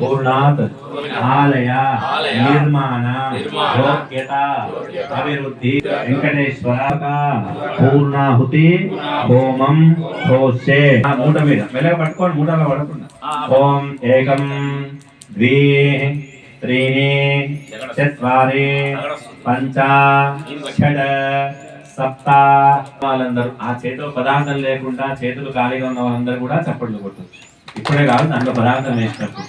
పూర్ణాత్ ఆలయ నిర్మాణ యోగ్యత అభివృద్ధి వెంకటేశ్వర పూర్ణాహుతి హోమం హోసే మూట మీద మెల్లగా పట్టుకోండి మూటలో పడకుండా ఓం ఏకం ద్వి త్రీణి చత్వారి పంచ షడ్ సప్త వాళ్ళందరూ ఆ చేతిలో పదార్థం లేకుండా చేతులు ఖాళీగా ఉన్న వాళ్ళందరూ కూడా చప్పట్లు కొట్టచ్చు. ఇప్పుడే కాదు దాంట్లో పదార్థం వేసినప్పుడు